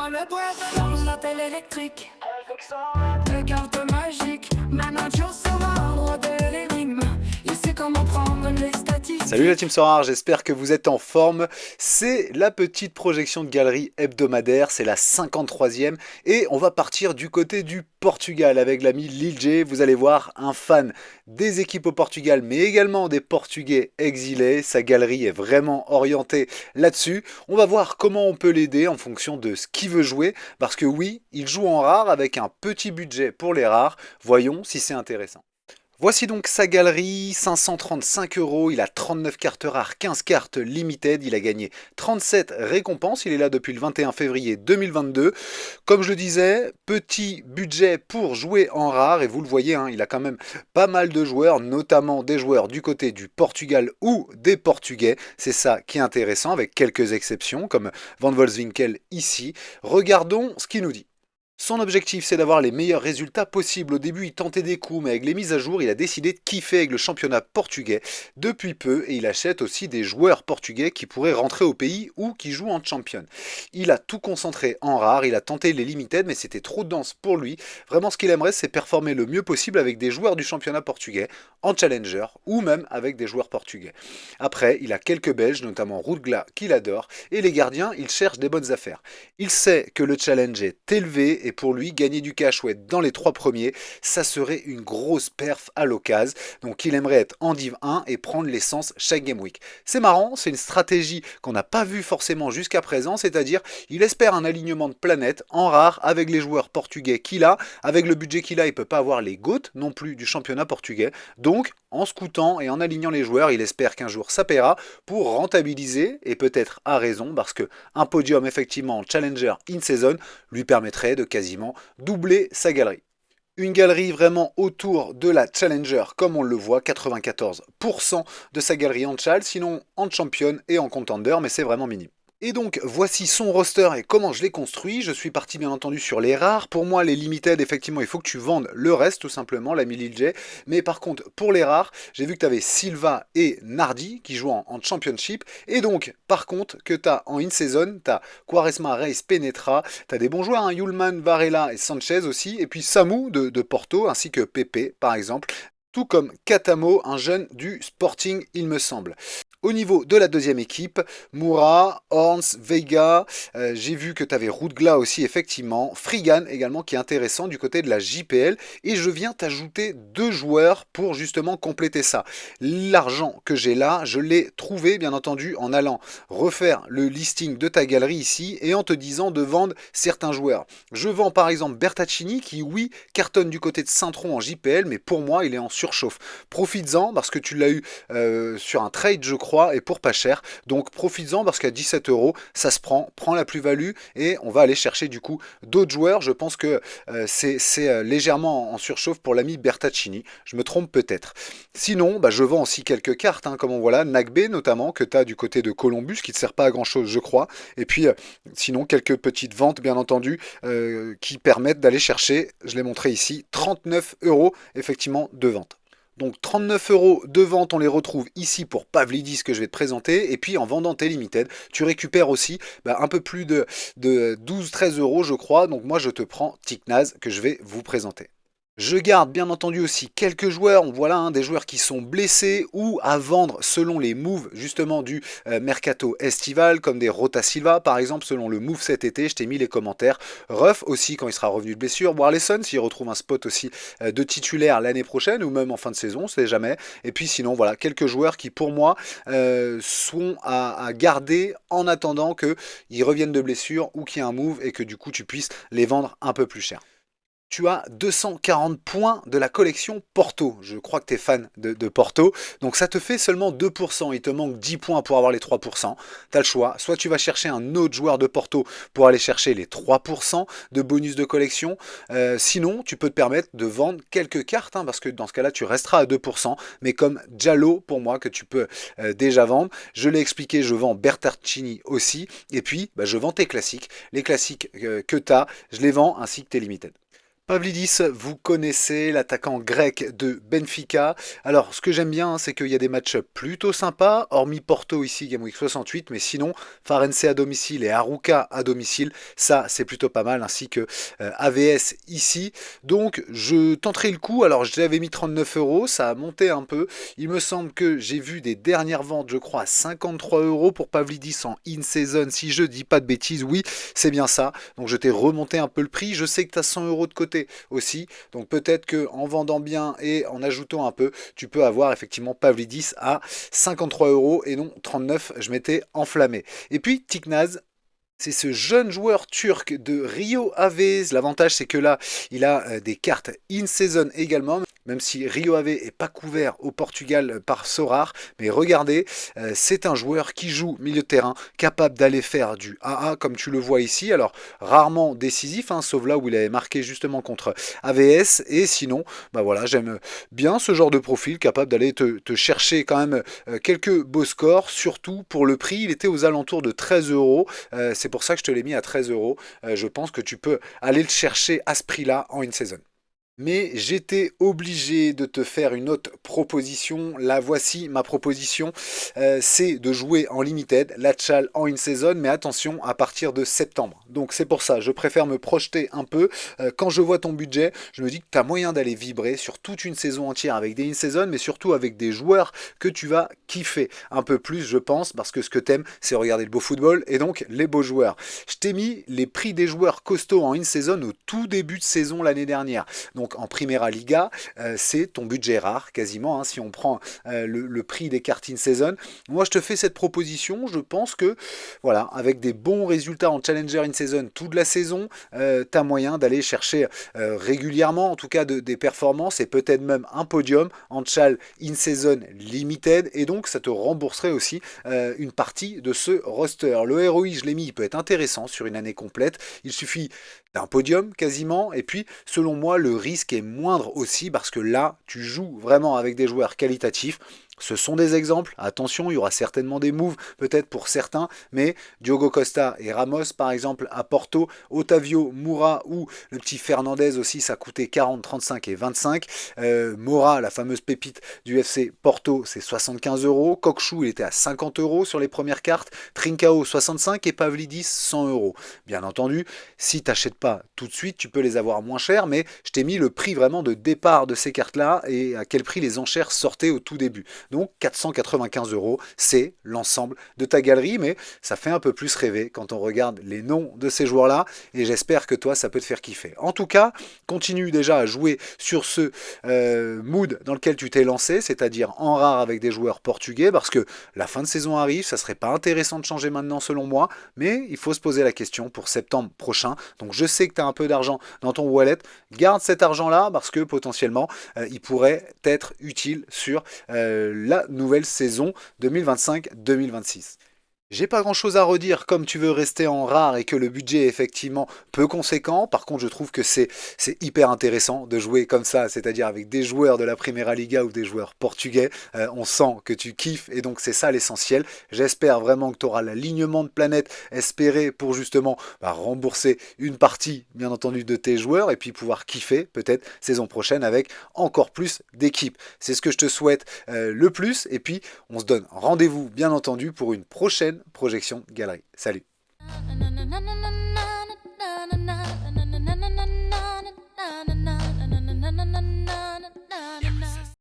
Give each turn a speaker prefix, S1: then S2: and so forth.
S1: pas le boire dans la télé électrique. Le carte magique, manager sera roi de l'énigme. Il sait comment prendre les statistiques.
S2: Salut la team Sorare, j'espère que vous êtes en forme. C'est la petite projection de galerie hebdomadaire, c'est la 53e et on va partir du côté du Portugal avec l'ami Lil J. Vous allez voir, un fan des équipes au Portugal mais également des Portugais exilés. Sa galerie est vraiment orientée là-dessus. On va voir comment on peut l'aider en fonction de ce qu'il veut jouer parce que oui, il joue en rare avec un petit budget pour les rares. Voyons si c'est intéressant. Voici donc sa galerie, 535 €, il a 39 cartes rares, 15 cartes limited, il a gagné 37 récompenses, il est là depuis le 21 février 2022. Comme je le disais, petit budget pour jouer en rare, et vous le voyez, hein, il a quand même pas mal de joueurs, notamment des joueurs du côté du Portugal ou des Portugais. C'est ça qui est intéressant, avec quelques exceptions, comme Van Volswinkel ici. Regardons ce qu'il nous dit. Son objectif, c'est d'avoir les meilleurs résultats possibles. Au début, il tentait des coups, mais avec les mises à jour, il a décidé de kiffer avec le championnat portugais depuis peu et il achète aussi des joueurs portugais qui pourraient rentrer au pays ou qui jouent en champion. Il a tout concentré en rare, il a tenté les limited, mais c'était trop dense pour lui. Vraiment, ce qu'il aimerait, c'est performer le mieux possible avec des joueurs du championnat portugais, en challenger ou même avec des joueurs portugais. Après, il a quelques Belges, notamment Rudgla, qu'il adore, et les gardiens, il cherche des bonnes affaires. Il sait que le challenge est élevé et pour lui, gagner du cash ou être dans les 3 premiers, ça serait une grosse perf à l'occasion. Donc il aimerait être en Div 1 et prendre l'essence chaque Game Week. C'est marrant, c'est une stratégie qu'on n'a pas vue forcément jusqu'à présent, c'est-à-dire il espère un alignement de planète en rare avec les joueurs portugais qu'il a. Avec le budget qu'il a, il ne peut pas avoir les GOAT non plus du championnat portugais. Donc en scoutant et en alignant les joueurs, il espère qu'un jour ça paiera pour rentabiliser, et peut-être à raison, parce qu'un podium effectivement en Challenger in-season lui permettrait de quasiment doubler sa galerie. Une galerie vraiment autour de la Challenger, comme on le voit, 94% de sa galerie en Chal, sinon en Champion et en Contender, mais c'est vraiment minime. Et donc voici son roster et comment je l'ai construit. Je suis parti bien entendu sur les rares. Pour moi les limited, effectivement il faut que tu vendes le reste tout simplement, l'ami Lil J. Mais par contre pour les rares, j'ai vu que tu avais Silva et Nardi qui jouent en championship. Et donc par contre que tu as en in-season, tu as Quaresma, Reis, Penetra. Tu as des bons joueurs, hein, Yulman, Varela et Sanchez aussi. Et puis Samu de Porto ainsi que Pepe par exemple. Tout comme Katamo, un jeune du Sporting il me semble. Au niveau de la deuxième équipe, Moura, Horns, Veiga, j'ai vu que tu avais Rudgla aussi effectivement, Frigan également qui est intéressant du côté de la JPL et je viens t'ajouter 2 joueurs pour justement compléter ça. L'argent que j'ai là, je l'ai trouvé bien entendu en allant refaire le listing de ta galerie ici et en te disant de vendre certains joueurs. Je vends par exemple Bertaccini qui oui cartonne du côté de Saint-Tron en JPL mais pour moi il est en surchauffe. Profites-en parce que tu l'as eu sur un trade je crois et pour pas cher. Donc profites-en parce qu'à 17 €, ça se prend la plus-value et on va aller chercher du coup d'autres joueurs. Je pense que c'est légèrement en surchauffe pour l'ami Bertaccini. Je me trompe peut-être. Sinon, bah, je vends aussi quelques cartes, hein, comme on voit là, Nagbe notamment, que tu as du côté de Columbus, qui ne te sert pas à grand-chose, je crois. Et puis, sinon, quelques petites ventes, bien entendu, qui permettent d'aller chercher, je l'ai montré ici, 39 € effectivement de vente. Donc 39 € de vente, on les retrouve ici pour Pavlidis que je vais te présenter. Et puis en vendant tes limited, tu récupères aussi un peu plus de 12-13 € je crois. Donc moi je te prends Tiknaz que je vais vous présenter. Je garde bien entendu aussi quelques joueurs, voilà hein, des joueurs qui sont blessés ou à vendre selon les moves justement du mercato estival comme des Rota Silva par exemple selon le move cet été, je t'ai mis les commentaires. Ruff aussi quand il sera revenu de blessure, Warlesson s'il retrouve un spot aussi de titulaire l'année prochaine ou même en fin de saison, on sait jamais. Et puis sinon voilà quelques joueurs qui pour moi sont à garder en attendant qu'ils reviennent de blessure ou qu'il y ait un move et que du coup tu puisses les vendre un peu plus cher. Tu as 240 points de la collection Porto. Je crois que tu es fan de Porto. Donc ça te fait seulement 2%. Il te manque 10 points pour avoir les 3%. Tu as le choix. Soit tu vas chercher un autre joueur de Porto pour aller chercher les 3% de bonus de collection. Sinon, tu peux te permettre de vendre quelques cartes. Hein, parce que dans ce cas-là, tu resteras à 2%. Mais comme Diallo, pour moi, que tu peux déjà vendre. Je l'ai expliqué, je vends Bertaccini aussi. Et puis, je vends tes classiques. Les classiques que tu as, je les vends ainsi que tes limited. Pavlidis, vous connaissez l'attaquant grec de Benfica. Alors, ce que j'aime bien, c'est qu'il y a des matchs plutôt sympas, hormis Porto ici, Game Week 68, mais sinon, Farense à domicile et Arouca à domicile, ça, c'est plutôt pas mal, ainsi que AVS ici. Donc, je tenterai le coup. Alors, je l'avais mis 39 euros, ça a monté un peu. Il me semble que j'ai vu des dernières ventes, je crois, à 53 euros pour Pavlidis en in-season. Si je dis pas de bêtises, oui, c'est bien ça. Donc, je t'ai remonté un peu le prix. Je sais que tu as 100 euros de côté aussi. Donc peut-être que en vendant bien et en ajoutant un peu, tu peux avoir effectivement Pavlidis à 53 euros et non 39. Je m'étais enflammé. Et puis Tiknaz. C'est ce jeune joueur turc de Rio Ave. L'avantage, c'est que là, il a des cartes in-season également, même si Rio Ave n'est pas couvert au Portugal par Sorar. Mais regardez, c'est un joueur qui joue milieu de terrain, capable d'aller faire du AA, comme tu le vois ici. Alors, rarement décisif, hein, sauf là où il avait marqué justement contre AVS. Et sinon, bah voilà, j'aime bien ce genre de profil, capable d'aller te chercher quand même quelques beaux scores, surtout pour le prix. Il était aux alentours de 13 euros. C'est pour ça que je te l'ai mis à 13 euros. Je pense que tu peux aller le chercher à ce prix-là en une saison. Mais j'étais obligé de te faire une autre proposition. La voici ma proposition. C'est de jouer en limited, la Tchal en une saison, mais attention à partir de septembre. Donc c'est pour ça, je préfère me projeter un peu. Quand je vois ton budget, je me dis que tu as moyen d'aller vibrer sur toute une saison entière avec des in-season, mais surtout avec des joueurs que tu vas kiffer un peu plus, je pense, parce que ce que tu aimes, c'est regarder le beau football et donc les beaux joueurs. Je t'ai mis les prix des joueurs costauds en in-season au tout début de saison l'année dernière. Donc en Primera Liga, c'est ton budget rare quasiment, hein, si on prend le prix des cartes in-season. Moi, je te fais cette proposition. Je pense que, voilà, avec des bons résultats en Challenger in-season toute la saison, tu as moyen d'aller chercher régulièrement, en tout cas des performances et peut-être même un podium en Chal in-season limited. Et donc, ça te rembourserait aussi une partie de ce roster. Le ROI, je l'ai mis, il peut être intéressant sur une année complète. Il suffit d'un podium quasiment. Et puis, selon moi, le risque est moindre aussi parce que là, tu joues vraiment avec des joueurs qualitatifs. Ce sont des exemples, attention, il y aura certainement des moves peut-être pour certains, mais Diogo Costa et Ramos par exemple à Porto, Otavio, Moura ou le petit Fernandez aussi, ça coûtait 40, 35 et 25. Mora, la fameuse pépite du FC Porto, c'est 75 euros. Kokchou, il était à 50 euros sur les premières cartes. Trincao, 65 et Pavlidis, 100 euros. Bien entendu, si tu n'achètes pas tout de suite, tu peux les avoir moins cher, mais je t'ai mis le prix vraiment de départ de ces cartes-là et à quel prix les enchères sortaient au tout début. Donc 495 euros, c'est l'ensemble de ta galerie, mais ça fait un peu plus rêver quand on regarde les noms de ces joueurs-là, et j'espère que toi, ça peut te faire kiffer. En tout cas, continue déjà à jouer sur ce mood dans lequel tu t'es lancé, c'est-à-dire en rare avec des joueurs portugais, parce que la fin de saison arrive, ça serait pas intéressant de changer maintenant selon moi, mais il faut se poser la question pour septembre prochain. Donc je sais que tu as un peu d'argent dans ton wallet, garde cet argent-là, parce que potentiellement, il pourrait être utile sur la nouvelle saison 2025-2026. J'ai pas grand chose à redire, comme tu veux rester en rare et que le budget est effectivement peu conséquent. Par contre, je trouve que c'est hyper intéressant de jouer comme ça, c'est-à-dire avec des joueurs de la Primera Liga ou des joueurs portugais. On sent que tu kiffes et donc c'est ça l'essentiel. J'espère vraiment que tu auras l'alignement de planète espéré pour justement rembourser une partie, bien entendu, de tes joueurs et puis pouvoir kiffer peut-être saison prochaine avec encore plus d'équipes. C'est ce que je te souhaite le plus et puis on se donne rendez-vous, bien entendu, pour une prochaine projection de galerie. Salut!